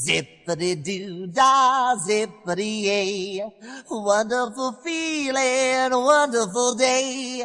Zip-A-Dee-Doo-Dah, Zip-A-Dee-Yay. Wonderful feeling, wonderful day.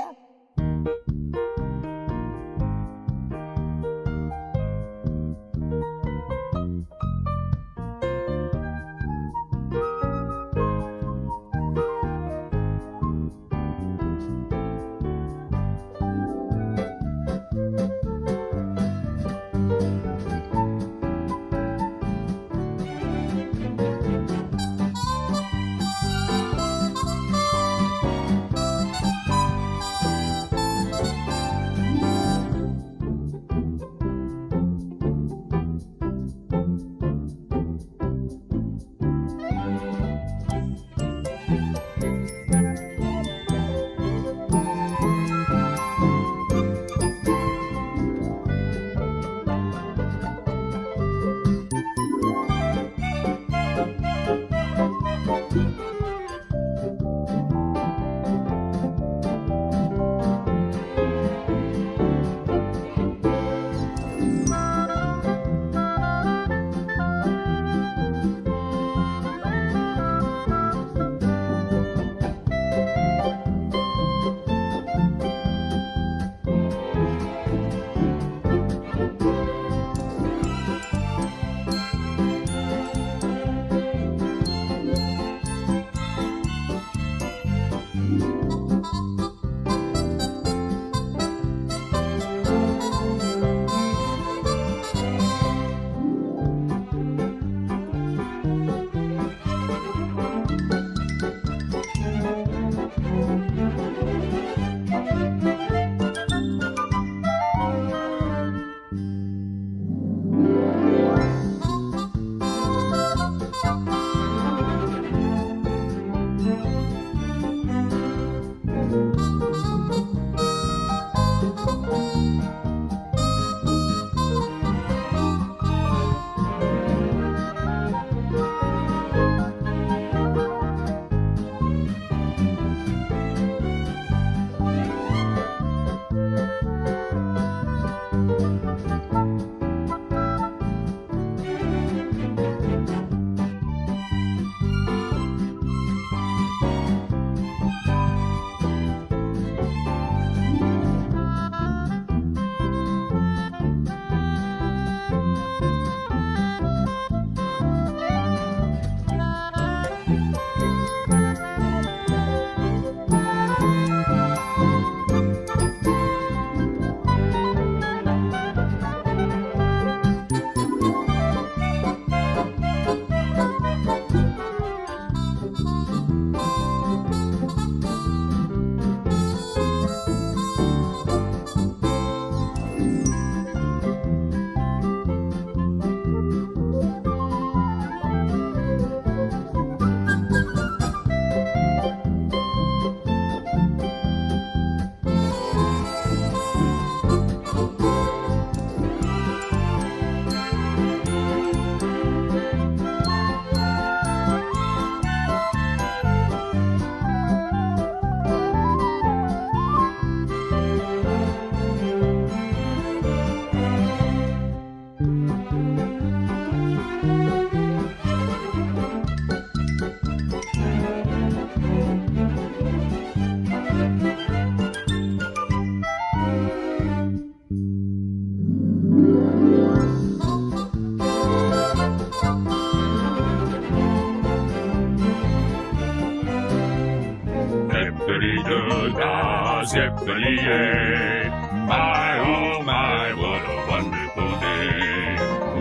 Zip-A-Dee-Doo-Dah, Zip-A-Dee-Yay. My, oh my, what a wonderful day.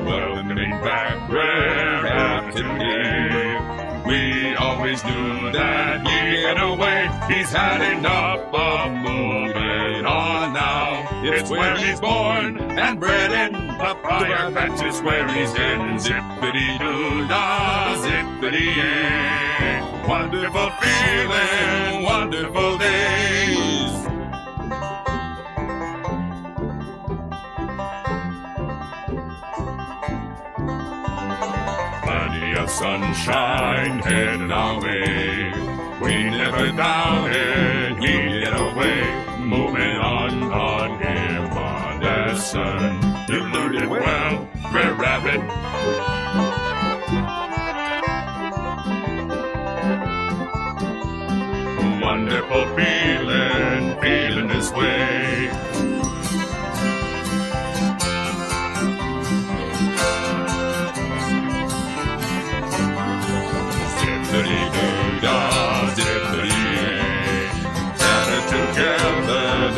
Welcoming back BR'ER activity. We always knew that he'd get away. He's had enough of moving on now. It's where he's born and bred in the fire. That's just where he's in. Zip-A-Dee-Doo-Dah, Zip-A-Dee-Yay. Wonderful feeling, wonderful days. Plenty of sunshine heading our way. We never doubted he'd get away. Moving on him on lesson. You learned it well, BR'ER Rabbit.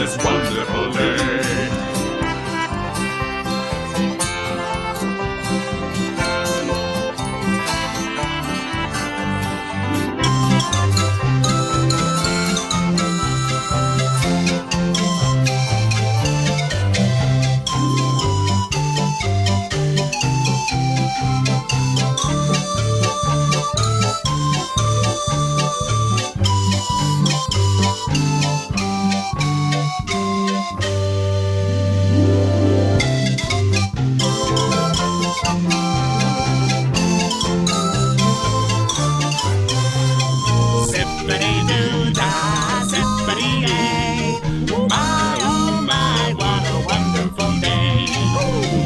this wonderful day. Zip-A-Dee-Doo-Dah, Zip-A-Dee-Dee. My, oh my, what a wonderful day.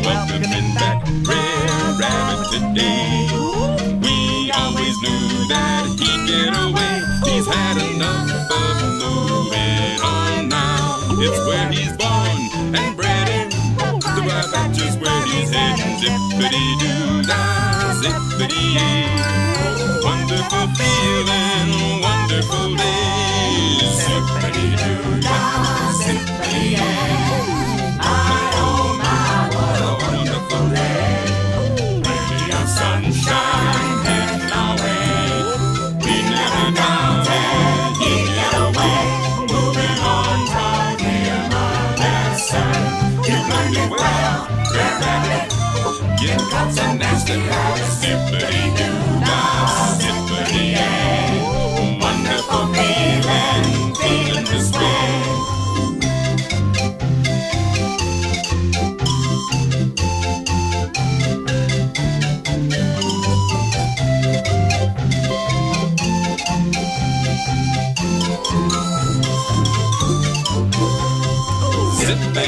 Welcoming back BR'ER Rabbit today. We always knew that he'd get away. He's had enough of moving on now. It's where he's born and bred in. That's just where he's heading. Zip-A-Dee-Doo-Dah, Zip-A-Dee-Dee. Wonderful feeling, wonderful days. Zip-A-Dee-Doo-Dah, Zip-A-Dee-Dee. My, oh my, what a wonderful day. Plenty of sunshine heading our way. We never doubted he'd get away. Moving on, taught him a lesson. You learned it well, BR'ER Rabbit. Get cuts and nasty habits. Zip-A-Dee-Doo-Dah, Zip-A-Dee-Dee. Wonderful feeling, feeling this way.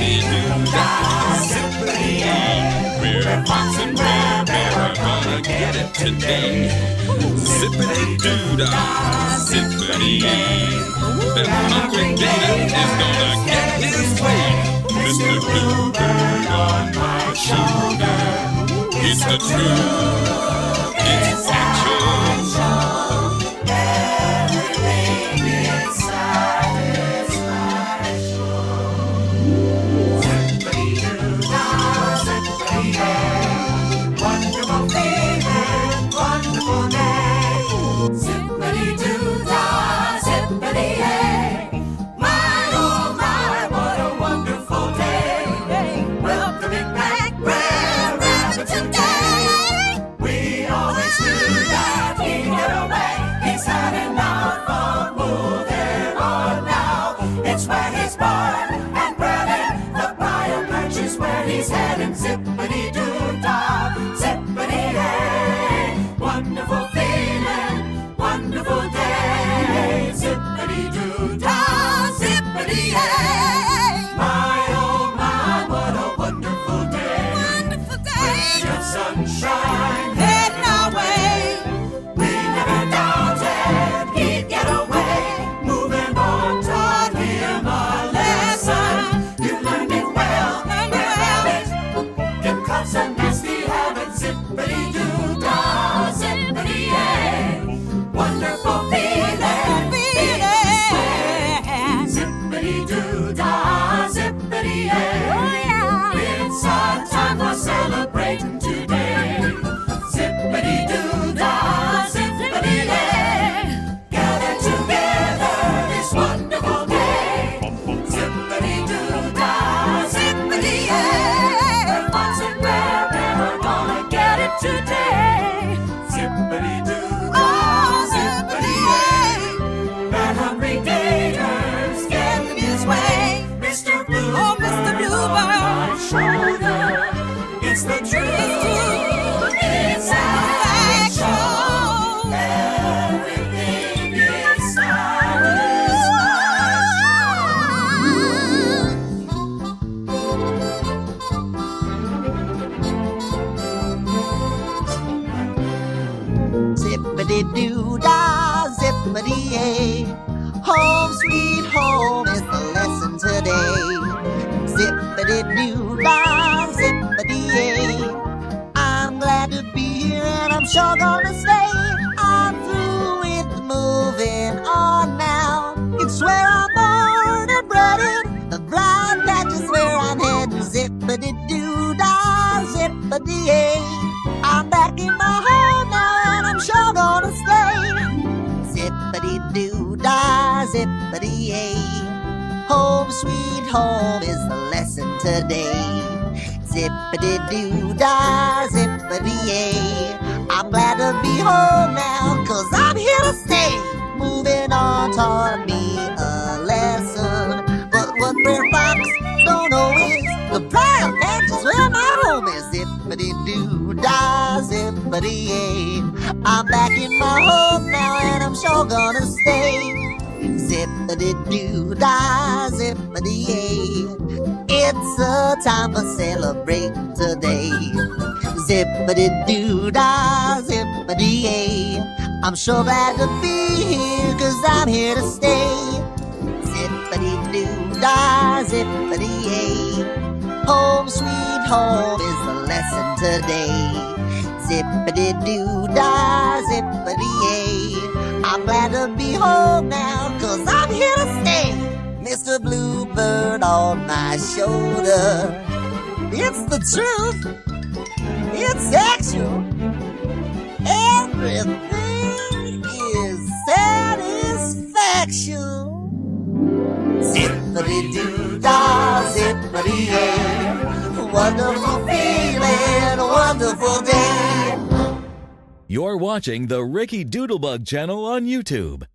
Zip-A-Dee-Doo-Dah, Zip-A-Dee-Dee. BR'ER Fox and BR'ER are gonna get it today. Zip-A-Dee-Doo-Dah, Zip-A-Dee-Dee. The hungry gator is gonna get his way. Mr. Bluebird on my shoulder. It's the truth, it's actual. Everything inside is Zip-A-Dee-Doo-Dah, Zip-A-Dee-Dee. Wonderful feeling, wonderful day. Zip-A-Dee-Doo-Dah, Zip-A-Dee-Dee. My, oh my, what a wonderful day. Welcoming back BR'ER Rabbit today. We always knew that he'd get away. He's had enough of moving on now. It's where he's born and bred in. The BR'ER patch is where he's heading. Zip-A-Dee-Doo-Dah, Zip-A-Dee-Dee. Wonderful feeling, wonderful day. Zip-A-Dee-Doo-Dah, Zip-A-Dee-Dee. My, oh my, what a wonderful day. Wonderful day. Plenty of sunshine heading our way. We never doubted he'd get away. Moving on, taught him a lesson. You learned it well, BR'ER Rabbit. Get cuts and nasty habits. Zip-A-Dee-Doo-Dah, Zip-A-Dee-Dee. Wonderful feeling, Zip-A-Dee-Doo-Dah, Zip-A-Dee-Dee. It's our time for celebrating today. Zip-A-Dee-Doo-Dah, Zip-A-Dee-Dee. Gather together this wonderful day. Zip-A-Dee-Doo-Dah, Zip-A-Dee-Dee. BR'ER Fox and BR'ER are gonna get it today. Zip-A-Dee-Doo-Dah, Zip-A-Dee-Dee. That hungry gator's getting his way. Mr. Blue, oh Mr. Bluebird, on my shoulder. It's the truth, it's actual. Everything inside is Zip-A-Dee-Doo-Dah, Zip-A-Dee-Dee. Home sweet home is the lesson today. Zip-A-Dee-Doo-Dah, Zip-A-Dee-Dee. I'm glad to be here and I'm sure gonna stay. I'm through with moving on now. It's where I'm born and bred in. The back in my home now, and I'm sure gonna stay. Zip-A-Dee-Doo-Dah, Zip-A-Dee-Dee. Home sweet home is the lesson today. Zip-A-Dee-Doo-Dah, Zip-A-Dee-Dee. I'm glad to be home now, 'cause I'm here to stay. Moving on taught me a lesson, but what BR'ER Fox don't know is the BR'ER patch is where my home is. Zip-A-Dee-Doo-Dah, Zip-A-Dee-Dee. I'm back in my home now, and I'm sure gonna stay. Zip-A-Dee-Doo-Dah, Zip-A-Dee-Dee. It's a time to celebrate today. Zip-A-Dee-Doo-Dah, Zip-A-Dee-Dee. I'm sure glad to be here, 'cause I'm here to stay. Zip-A-Dee-Doo-Dah, Zip-A-Dee-Dee. Home sweet home is the lesson today. Zip-A-Dee-Doo-Dah, Zip-A-Dee-Dee. I'm glad to be home now, 'cause I'm here to stay. Mr. Bluebird on my shoulder. It's the truth. It's actual. Everything is satisfaction. Zip-A-Dee-Doo-Dah, Zip-A-Dee-Dee. Wonderful feeling, wonderful day. You're watching the Ricky Doodlebug channel on YouTube.